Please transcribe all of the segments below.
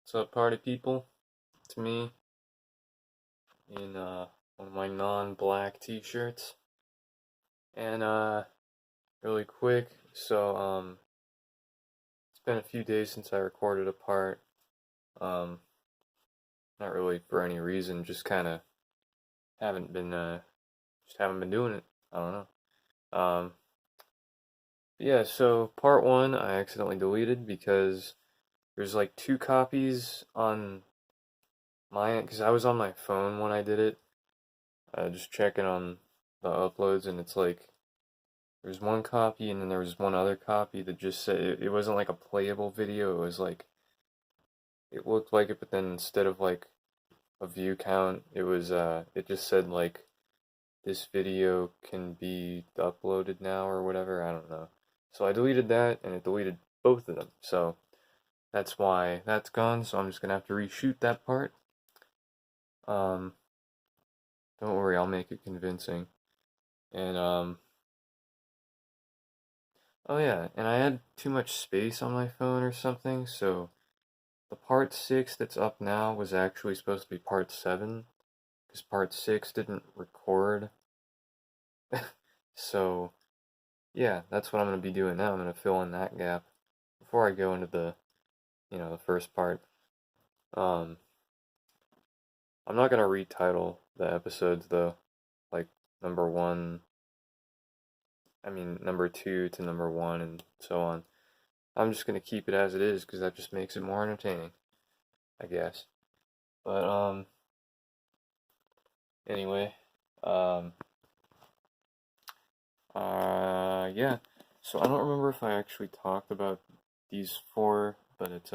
What's up, party people? It's me in one of my non-black t-shirts. And really quick, it's been a few days since I recorded a part. Um, Not really for any reason, just kind of haven't been just haven't been doing it. I don't know. Yeah, so part one I accidentally deleted because there's like two copies on my end, because I was on my phone when I did it, just checking on the uploads, and it's like there's one copy, and then there was one other copy that just said it wasn't like a playable video. It was like it looked like it, but then instead of like a view count, it just said like this video can be uploaded now or whatever. I don't know. So I deleted that, and it deleted both of them. So that's why that's gone. So I'm just gonna have to reshoot that part. Um, don't worry, I'll make it convincing. And oh yeah, and I had too much space on my phone or something, so the part 6 that's up now was actually supposed to be part 7, because part 6 didn't record. So, yeah, that's what I'm going to be doing now. I'm going to fill in that gap before I go into the first part. Um, I'm not going to retitle the episodes though, like number 1, number 2 to number 1 and so on. I'm just going to keep it as it is because that just makes it more entertaining, I guess. But, anyway, um, yeah. So I don't remember if I actually talked about these four, but it's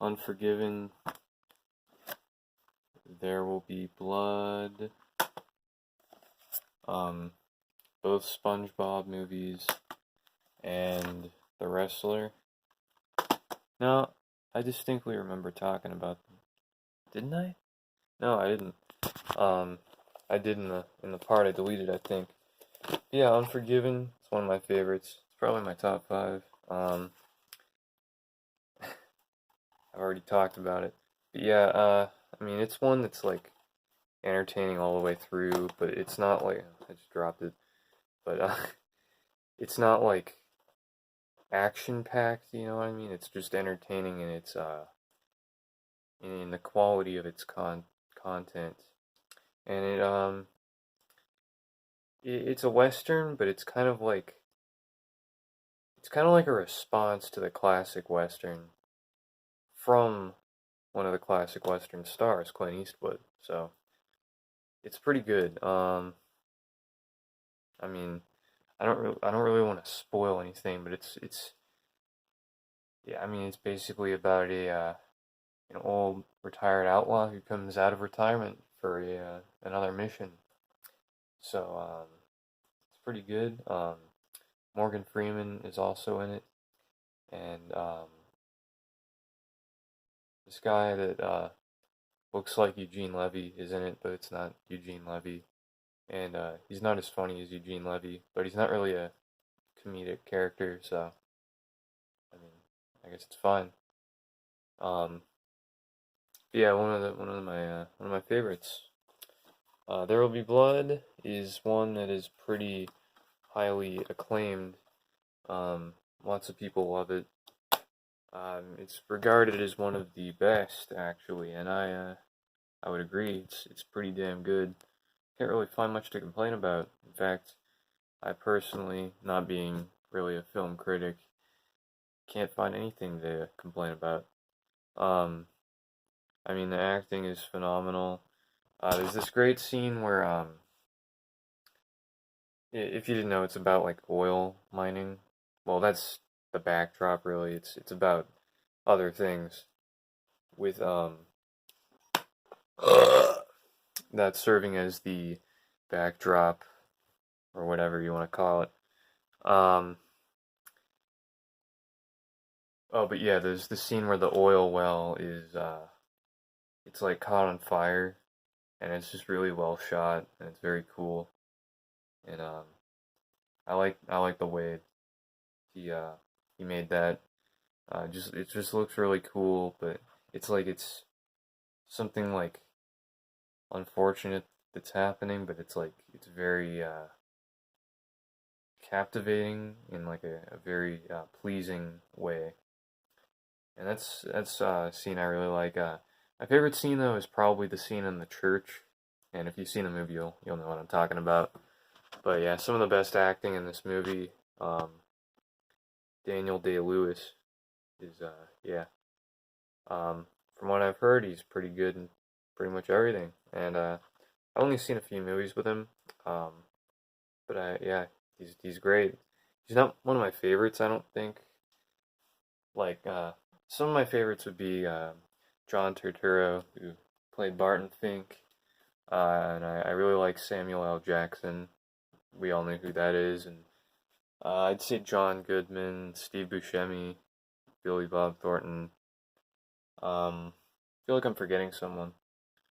Unforgiven, There Will Be Blood, um, both SpongeBob movies, and The Wrestler. No, I distinctly remember talking about them. Didn't I? No, I didn't. Um, I did in the part I deleted, I think. Yeah, Unforgiven. It's one of my favorites. It's probably my top five. I've already talked about it. But yeah, it's one that's like entertaining all the way through, but it's not like I just dropped it. But it's not like action packed. You know what I mean? It's just entertaining, and it's in the quality of its content, and it's a western, but it's kind of like a response to the classic western from one of the classic western stars, Clint Eastwood. So it's pretty good. I mean, I don't really want to spoil anything, but it's yeah, it's basically about an old retired outlaw who comes out of retirement for another mission. So it's pretty good. Morgan Freeman is also in it, and this guy that looks like Eugene Levy is in it, but it's not Eugene Levy. And he's not as funny as Eugene Levy, but he's not really a comedic character, so I mean, I guess it's fine. Um, yeah, one of my favorites. There Will Be Blood is one that is pretty highly acclaimed. Lots of people love it. It's regarded as one of the best, actually, and I would agree. It's pretty damn good. Can't really find much to complain about. In fact, I personally, not being really a film critic, can't find anything to complain about. Um, the acting is phenomenal. There's this great scene where, if you didn't know, it's about like oil mining. Well, that's the backdrop, really. It's about other things with that's serving as the backdrop or whatever you want to call it. Um, oh, but yeah, there's the scene where the oil well is it's like caught on fire, and it's just really well shot, and it's very cool. And I like the way he uh he made that. Just it just looks really cool, but it's like it's something like unfortunate that's happening, but it's like it's very captivating in like a very pleasing way. And that's a scene I really like. My favorite scene though is probably the scene in the church. And if you've seen the movie, you'll know what I'm talking about. But yeah, some of the best acting in this movie. Daniel Day-Lewis is yeah. From what I've heard, he's pretty good in pretty much everything. And I've only seen a few movies with him. Um, but yeah, he's great. He's not one of my favorites, I don't think. Like some of my favorites would be John Turturro, who played Barton Fink, and I really like Samuel L. Jackson. We all know who that is, and I'd say John Goodman, Steve Buscemi, Billy Bob Thornton. I feel like I'm forgetting someone.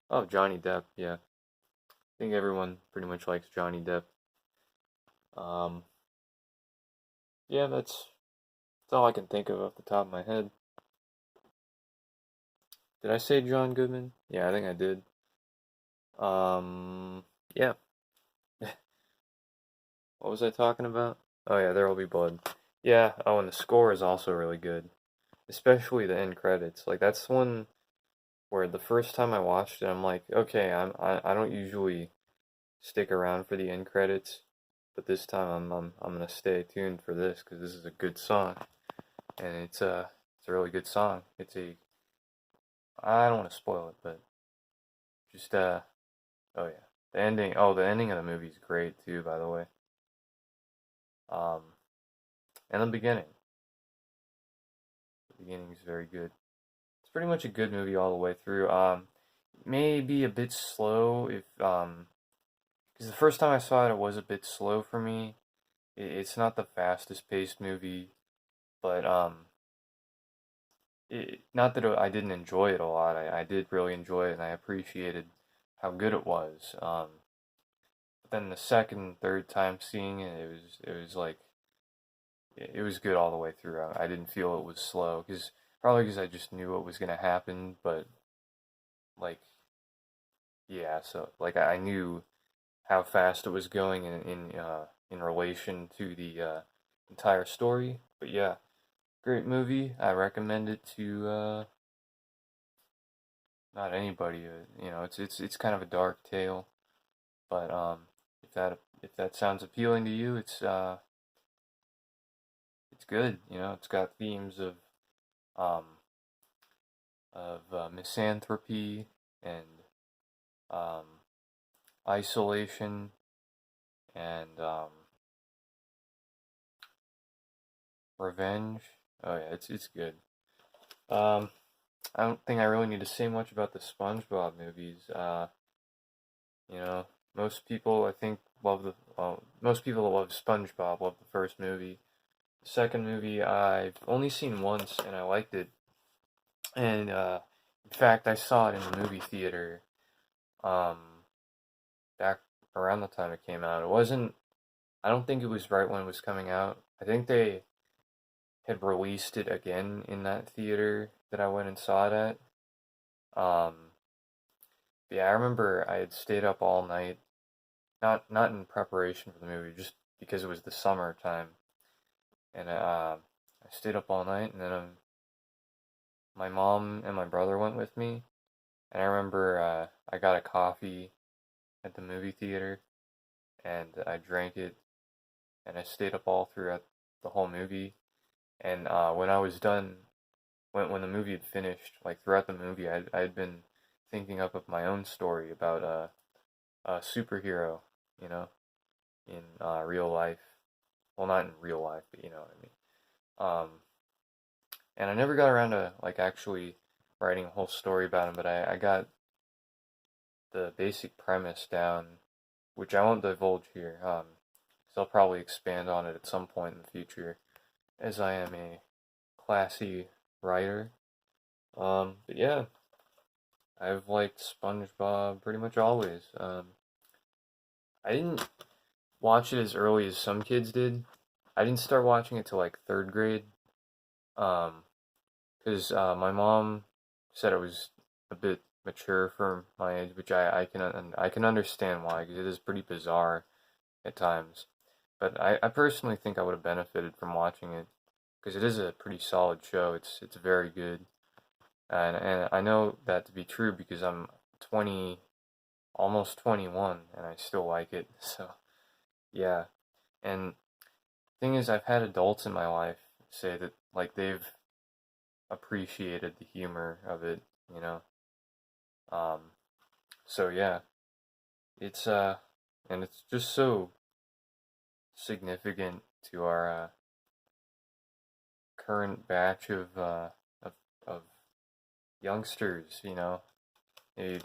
Oh, Johnny Depp. Yeah, I think everyone pretty much likes Johnny Depp. Um, yeah, that's all I can think of off the top of my head. Did I say John Goodman? Yeah, I think I did. Yeah. What was I talking about? Oh yeah, There Will Be Blood. Yeah. Oh, and the score is also really good, especially the end credits. Like that's one where the first time I watched it, I'm like, okay, I don't usually stick around for the end credits, but this time I'm gonna stay tuned for this because this is a good song, and it's a really good song. It's a I don't want to spoil it, but just oh yeah, the ending of the movie is great too, by the way. Um, and the beginning is very good. It's pretty much a good movie all the way through. Maybe a bit slow if because the first time I saw it, it was a bit slow for me. It's not the fastest paced movie, but not that I didn't enjoy it a lot. I did really enjoy it, and I appreciated how good it was. But then the second, third time seeing it, it was like it was good all the way through. I didn't feel it was slow because probably because I just knew what was gonna happen. But like yeah, so like I knew how fast it was going in relation to the entire story. But yeah, great movie. I recommend it to not anybody. It's kind of a dark tale, but if that sounds appealing to you, it's good. It's got themes um of misanthropy and um isolation and revenge. Oh yeah, it's good. Um, I don't think I really need to say much about the SpongeBob movies. You know, most people I think most people that love SpongeBob love the first movie. The second movie I've only seen once and I liked it. And in fact, I saw it in the movie theater um back around the time it came out. It wasn't. I don't think it was right when it was coming out. I think they had released it again in that theater that I went and saw it at. Um, yeah, I remember I had stayed up all night, not in preparation for the movie, just because it was the summertime, and I stayed up all night, and then my mom and my brother went with me, and I remember I got a coffee at the movie theater, and I drank it, and I stayed up all throughout the whole movie, and when I was done, when the movie had finished, like throughout the movie, I had been thinking up of my own story about a superhero, you know, in real life. Well, not in real life, but you know what I mean. And I never got around to like actually writing a whole story about him, but I got the basic premise down, which I won't divulge here. So I'll probably expand on it at some point in the future, as I am a classy writer. But yeah, I've liked SpongeBob pretty much always. I didn't watch it as early as some kids did. I didn't start watching it till like third grade. Um, because my mom said it was a bit mature for my age, which I can understand why, because it is pretty bizarre at times. But I personally think I would have benefited from watching it because it is a pretty solid show. It's very good, and I know that to be true because I'm 20, almost 21, and I still like it. So yeah, and thing is, I've had adults in my life say that like they've appreciated the humor of it, you know. Um, so yeah, it's and it's just so significant to our current batch of of youngsters, you know, maybe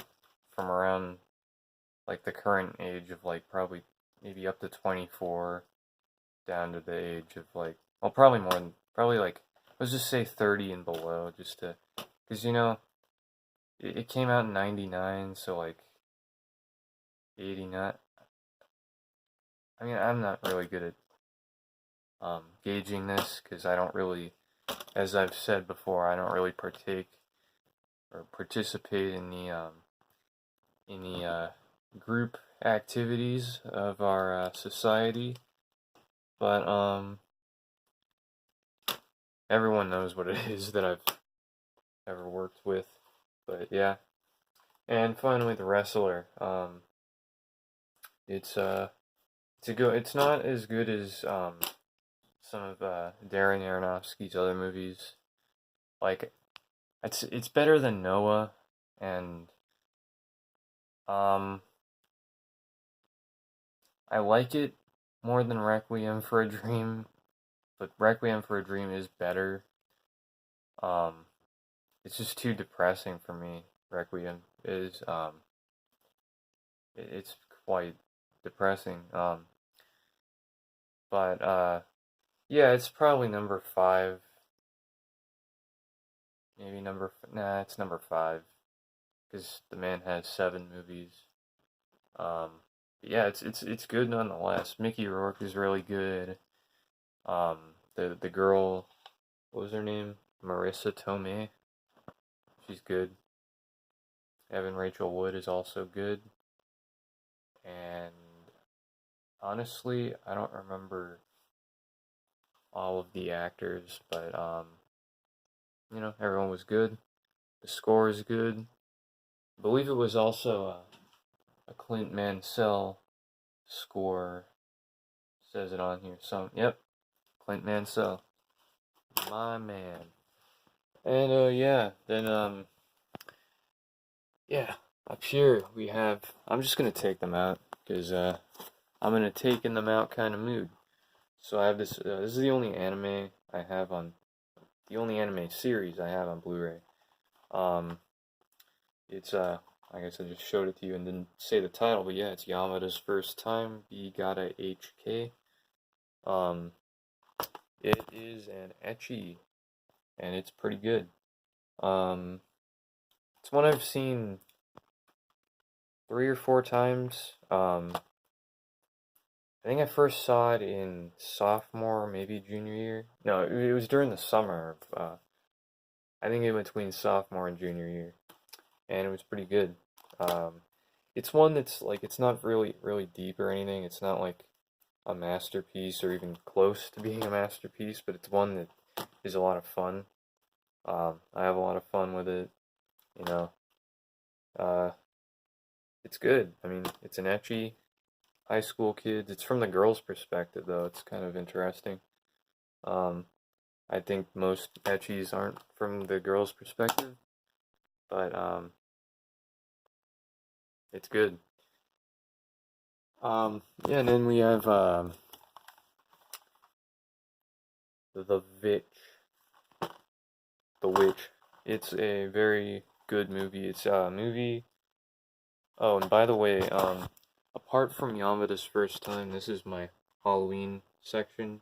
from around like the current age of like probably maybe up to 24 down to the age of like, well, probably more than, probably like, let's just say 30 and below, just to, because you know, it came out in 99, so like 89. I mean, I'm not really good at gauging this because I don't really, as I've said before, I don't really partake or participate in the group activities of our society. But everyone knows what it is that I've ever worked with. But yeah, and finally the wrestler. It's to go. It's not as good as some of Darren Aronofsky's other movies. Like it's better than Noah, and um I like it more than Requiem for a Dream, but Requiem for a Dream is better. Um, it's just too depressing for me. Requiem is it's quite depressing. But yeah, it's probably number five. Maybe nah, it's number five because the man has seven movies. Um, yeah, it's good nonetheless. Mickey Rourke is really good. The girl, what was her name? Marissa Tomei. She's good. Evan Rachel Wood is also good. And honestly, I don't remember all of the actors, but you know, everyone was good. The score is good. I believe it was also a Clint Mansell score. Says it on here. Yep, Clint Mansell, my man. And yeah, then yeah, up here we have. I'm just gonna take them out because I'm in a taking them out kind of mood. So I have this. This is the only anime I have on. The only anime series I have on Blu-ray. Um, it's I guess I just showed it to you and didn't say the title, but yeah, it's Yamada's First Time. Be Gotta HK. Um, it is an ecchi, and it's pretty good. Um, it's one I've seen 3 or 4 times. I think I first saw it in sophomore, maybe junior year. No, it was during the summer of, I think in between sophomore and junior year, and it was pretty good. Um, it's one that's like it's not really deep or anything. It's not like a masterpiece or even close to being a masterpiece, but it's one that is a lot of fun. I have a lot of fun with it. You know, uh, it's good. I mean, it's an ecchi high school kids. It's from the girls' perspective though. It's kind of interesting. Um, I think most ecchis aren't from the girls' perspective, but it's good. Yeah, and then we have the Witch. The Witch. It's a very good movie. It's a movie. Oh, and by the way, apart from Yamada's First Time, this is my Halloween section,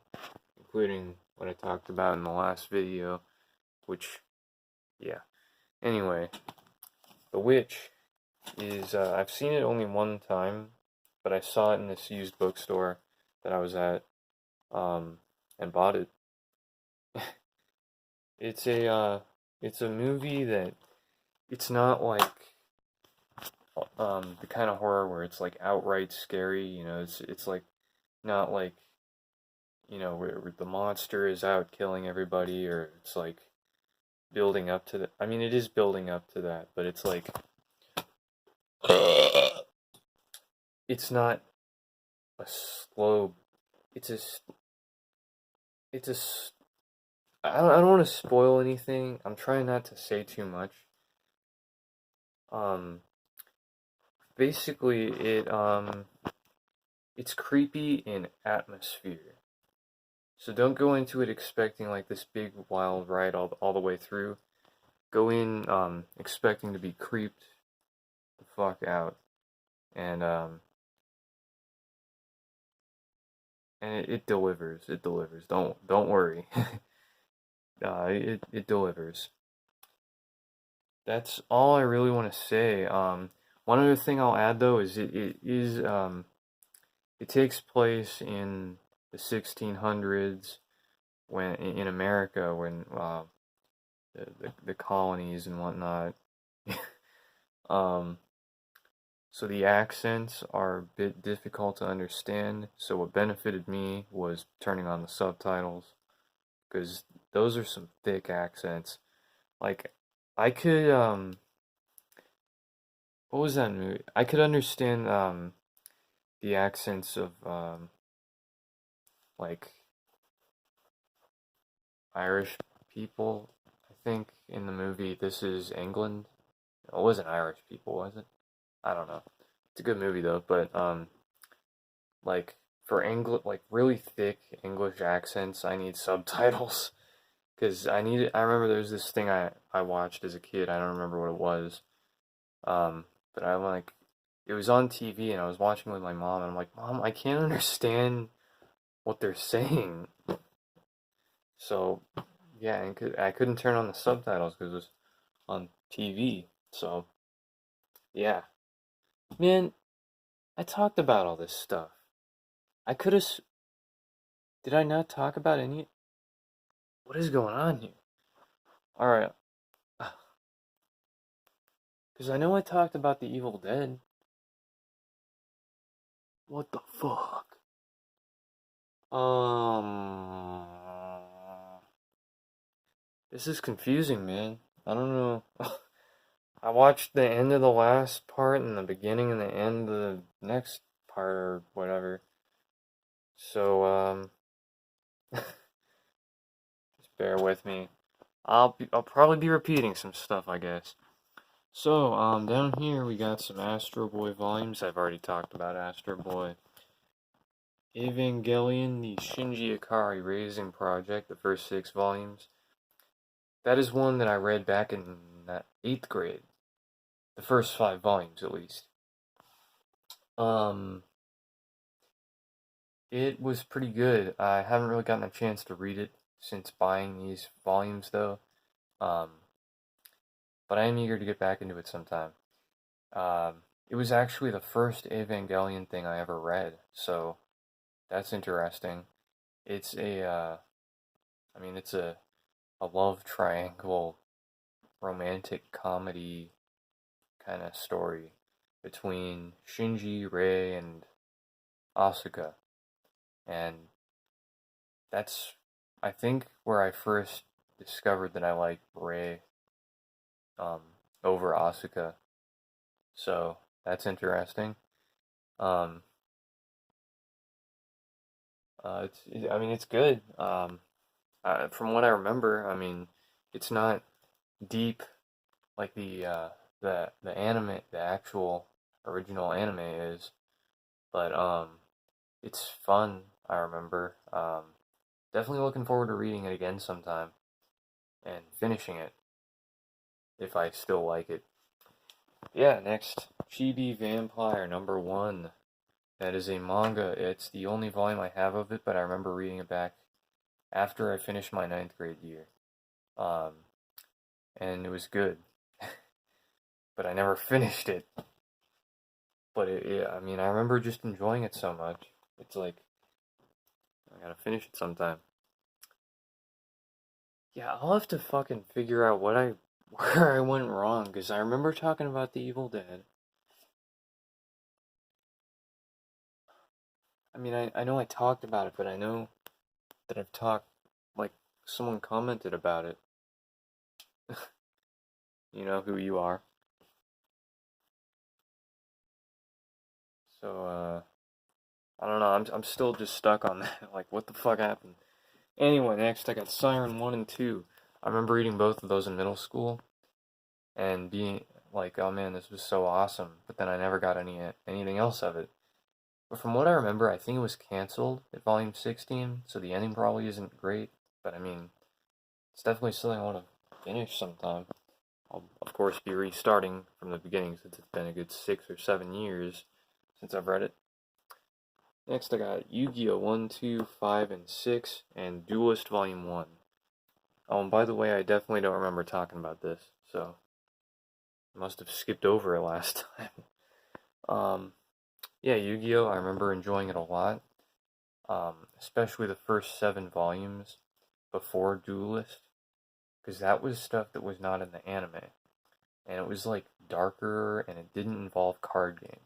including what I talked about in the last video, which, yeah. Anyway, The Witch is, I've seen it only one time, but I saw it in this used bookstore that I was at, and bought it. It's a, it's a movie that it's not like the kind of horror where it's like outright scary. It's like not like where the monster is out killing everybody, or it's like building up to that. I mean, it is building up to that, but it's like it's not a slow. It's a. It's a. I don't want to spoil anything. I'm trying not to say too much. Um, basically, it's creepy in atmosphere. So don't go into it expecting like this big wild ride all the way through. Go in expecting to be creeped the fuck out, and it delivers. It delivers. Don't worry. It delivers. That's all I really want to say. One other thing I'll add though is it takes place in the 1600s when in America when the colonies and whatnot. um, so the accents are a bit difficult to understand. So what benefited me was turning on the subtitles because those are some thick accents. Like I could what was that movie? I could understand the accents of like Irish people. I think in the movie This Is England. It wasn't Irish people, was it? I don't know. It's a good movie though, but like for English, like really thick English accents, I need subtitles because I remember there's this thing I watched as a kid. I don't remember what it was. But I'm like, it was on TV and I was watching with my mom, and I'm like, Mom, I can't understand what they're saying. So yeah, and I couldn't turn on the subtitles because it was on TV. So yeah, man, I talked about all this stuff. I could have. Did I not talk about any? What is going on here? All right, because I know I talked about the Evil Dead. What the fuck? Um, this is confusing, man. I don't know. I watched the end of the last part and the beginning and the end of the next part or whatever. So, just bear with me. I'll probably be repeating some stuff, I guess. So, down here we got some Astro Boy volumes. I've already talked about Astro Boy. Evangelion, the Shinji Ikari Raising Project, the first 6 volumes. That is one that I read back in 8th grade. The first 5 volumes, at least. It was pretty good. I haven't really gotten a chance to read it since buying these volumes, though. Um, but I am eager to get back into it sometime. It was actually the first Evangelion thing I ever read, so that's interesting. It's a love triangle, romantic comedy kind of story between Shinji, Rei, and Asuka. And that's, I think, where I first discovered that I like Rei um, over Asuka. So that's interesting. Um, I mean, it's good. From what I remember, I mean, it's not deep like the anime, the actual original anime is, but it's fun. I remember. Definitely looking forward to reading it again sometime and finishing it if I still like it. Yeah, next, Chibi Vampire #1. That is a manga. It's the only volume I have of it, but I remember reading it back after I finished my 9th grade year. Um, and it was good. But I never finished it. But I mean, I remember just enjoying it so much. It's like, I gotta finish it sometime. Yeah, I'll have to fucking figure out what I where I went wrong, because I remember talking about The Evil Dead. I mean, I know I talked about it, but I know that I've talked, like, someone commented about it. You know who you are. So, I don't know, I'm still just stuck on that. Like, what the fuck happened? Anyway, next I got Siren 1 and 2. I remember reading both of those in middle school and being like, oh man, this was so awesome. But then I never got anything else of it. But from what I remember, I think it was canceled at volume 16, so the ending probably isn't great. But I mean, it's definitely something I want to finish sometime. I'll, of course, be restarting from the beginning since it's been a good 6 or 7 years since I've read it. Next, I got Yu-Gi-Oh! 1, 2, 5, and 6, and Duelist Volume 1. Oh, and by the way, I definitely don't remember talking about this, so I must have skipped over it last time. Yeah, Yu-Gi-Oh! I remember enjoying it a lot, especially the first 7 volumes before Duelist, because that was stuff that was not in the anime, and it was like darker, and it didn't involve card games.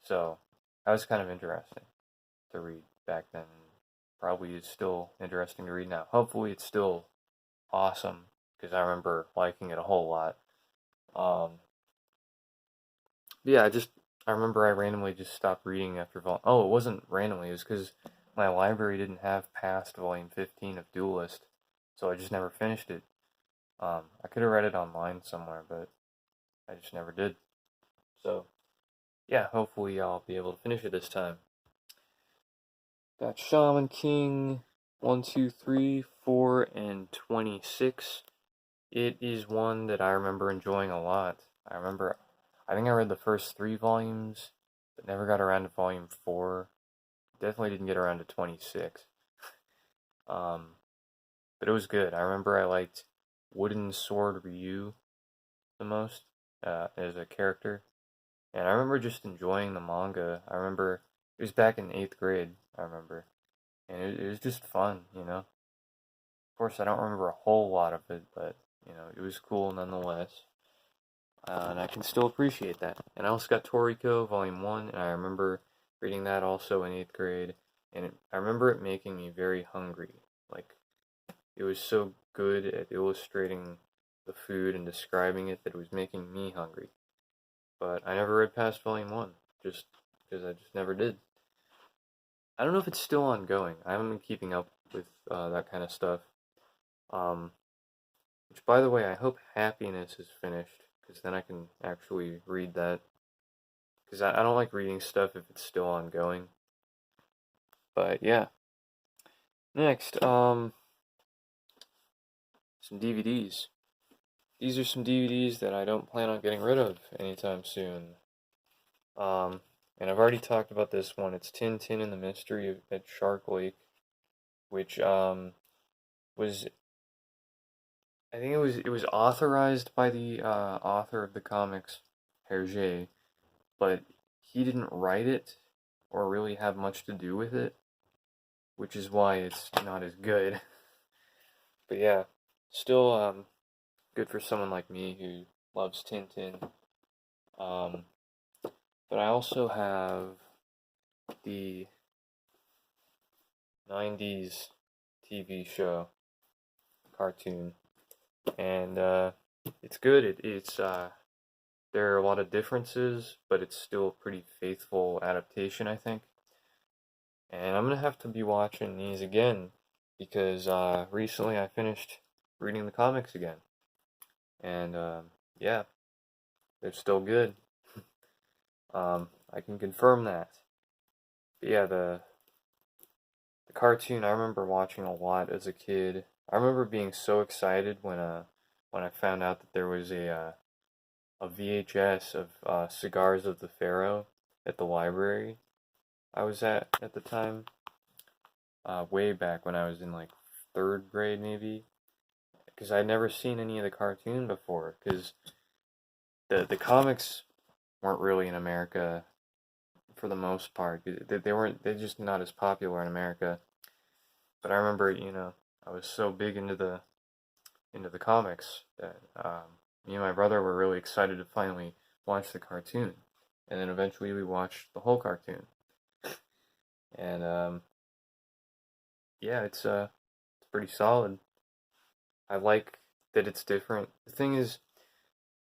So that was kind of interesting to read back then. Probably is still interesting to read now. Hopefully, it's still awesome because I remember liking it a whole lot. Um, yeah, I remember I randomly just stopped reading after volume. Oh, it wasn't randomly. It was because my library didn't have past volume 15 of Duelist, so I just never finished it. I could have read it online somewhere, but I just never did. So yeah, hopefully I'll be able to finish it this time. Got Shaman King 1, 2, 3, 4, and 26. It is one that I remember enjoying a lot. I think I read the first 3 volumes, but never got around to volume 4. Definitely didn't get around to 26. Um, but it was good. I remember I liked Wooden Sword Ryu the most as a character. And I remember just enjoying the manga. I remember it was back in 8th grade, I remember. And it was just fun, you know. Of course, I don't remember a whole lot of it, but, you know, it was cool nonetheless. And I can still appreciate that. And I also got Toriko Volume 1, and I remember reading that also in 8th grade, and I remember it making me very hungry. Like, it was so good at illustrating the food and describing it that it was making me hungry. But I never read past Volume 1, just because I just never did. I don't know if it's still ongoing. I haven't been keeping up with that kind of stuff. Um, which, by the way, I hope Happiness is finished, because then I can actually read that. Because I don't like reading stuff if it's still ongoing. But yeah. Next, some DVDs. These are some DVDs that I don't plan on getting rid of anytime soon. Um, and I've already talked about this one. It's Tintin and the Mystery at Shark Lake, which was I think it was authorized by the author of the comics, Hergé, but he didn't write it or really have much to do with it, which is why it's not as good. But yeah, still good for someone like me who loves Tintin. Um, but I also have the 90s TV show cartoon, and it's good. It's there are a lot of differences, but it's still a pretty faithful adaptation, I think. And I'm gonna have to be watching these again because recently I finished reading the comics again, and yeah, they're still good. I can confirm that. But yeah, the cartoon I remember watching a lot as a kid. I remember being so excited when I found out that there was a VHS of Cigars of the Pharaoh at the library I was at the time. Way back when I was in like 3rd grade maybe, because I'd never seen any of the cartoon before. Because the comics weren't really in America for the most part. They weren't. They're just not as popular in America. But I remember, I was so big into into the comics that me and my brother were really excited to finally watch the cartoon, and then eventually we watched the whole cartoon, and yeah, it's pretty solid. I like that it's different. The thing is,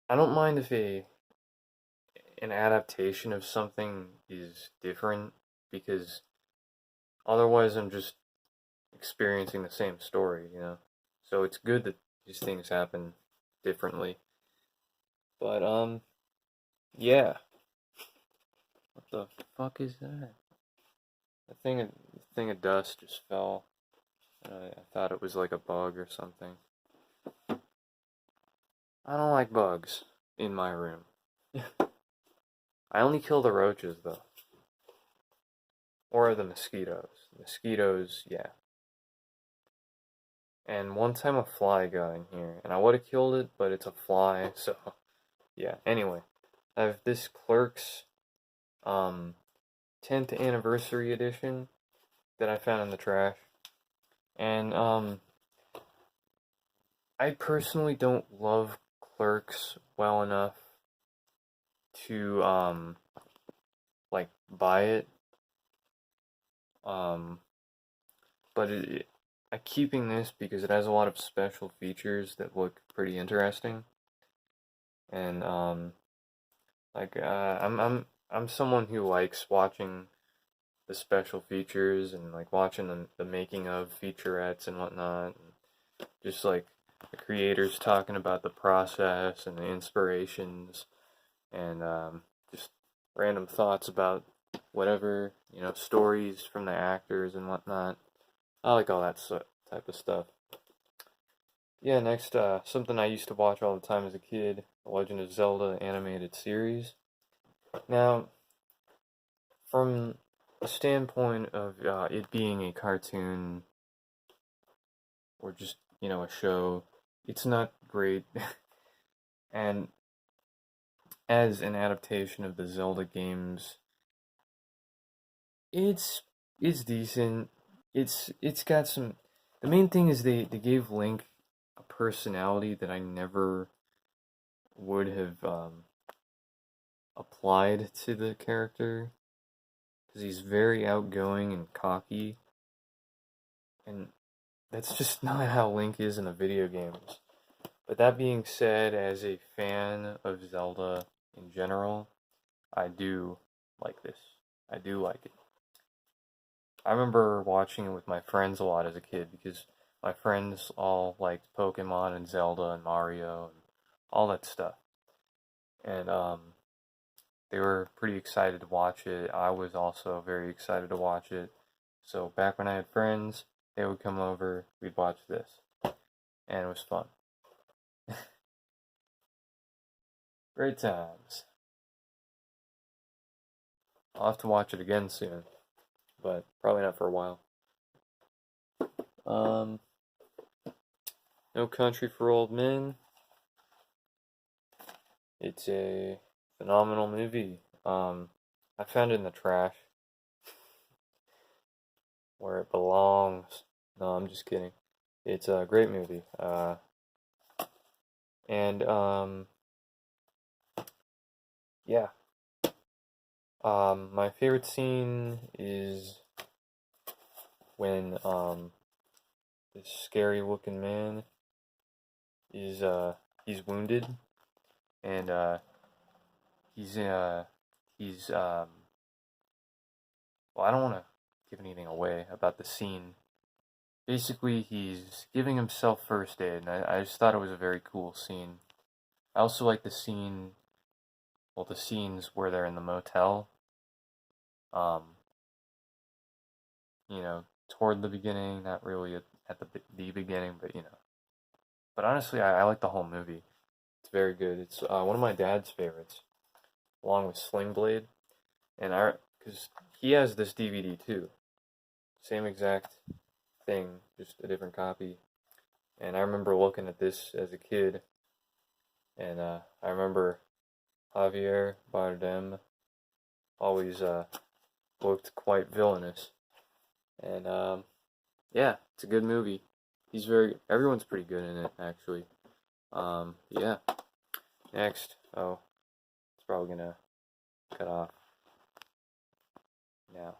I don't mind if an adaptation of something is different because otherwise I'm just experiencing the same story, you know. So it's good that these things happen differently. But yeah. What the fuck is that? The thing of dust just fell. I thought it was like a bug or something. I don't like bugs in my room. I only kill the roaches though, or the mosquitoes. Mosquitoes, yeah. And one time a fly got in here, and I would have killed it, but it's a fly, so yeah. Anyway, I have this Clerks 10th anniversary edition that I found in the trash, and I personally don't love Clerks well enough to like buy it. Um, but I'm keeping this because it has a lot of special features that look pretty interesting, and like I'm someone who likes watching the special features and like watching the making of featurettes and whatnot, and just like the creators talking about the process and the inspirations and just random thoughts about whatever, you know, stories from the actors and whatnot. I like all that type of stuff. Yeah, next, something I used to watch all the time as a kid, The Legend of Zelda animated series. Now, from a standpoint of it being a cartoon or just, you know, a show, it's not great. And as an adaptation of the Zelda games, it's it's decent. It's got some. The main thing is they gave Link a personality that I never would have applied to the character because he's very outgoing and cocky, and that's just not how Link is in the video games. But that being said, as a fan of Zelda in general, I do like this. I do like it. I remember watching it with my friends a lot as a kid because my friends all liked Pokemon and Zelda and Mario and all that stuff. And they were pretty excited to watch it. I was also very excited to watch it. So back when I had friends, they would come over, we'd watch this. And it was fun. Great times. I'll have to watch it again soon, but probably not for a while. Um, No Country for Old Men. It's a phenomenal movie. I found it in the trash where it belongs. No, I'm just kidding. It's a great movie. And yeah. My favorite scene is when this scary looking man is he's wounded and he's he's well, I don't want to give anything away about the scene. Basically, he's giving himself first aid, and I just thought it was a very cool scene. I also like the scene, well, the scenes where they're in the motel. Um, you know, toward the beginning, not really at the beginning, but you know. But honestly, I like the whole movie. It's very good. It's one of my dad's favorites, along with Sling Blade, and because he has this DVD too, same exact thing, just a different copy. And I remember looking at this as a kid, and I remember Javier Bardem always looked quite villainous. And yeah, it's a good movie. everyone's pretty good in it actually. Yeah. Next, oh, it's probably gonna cut off.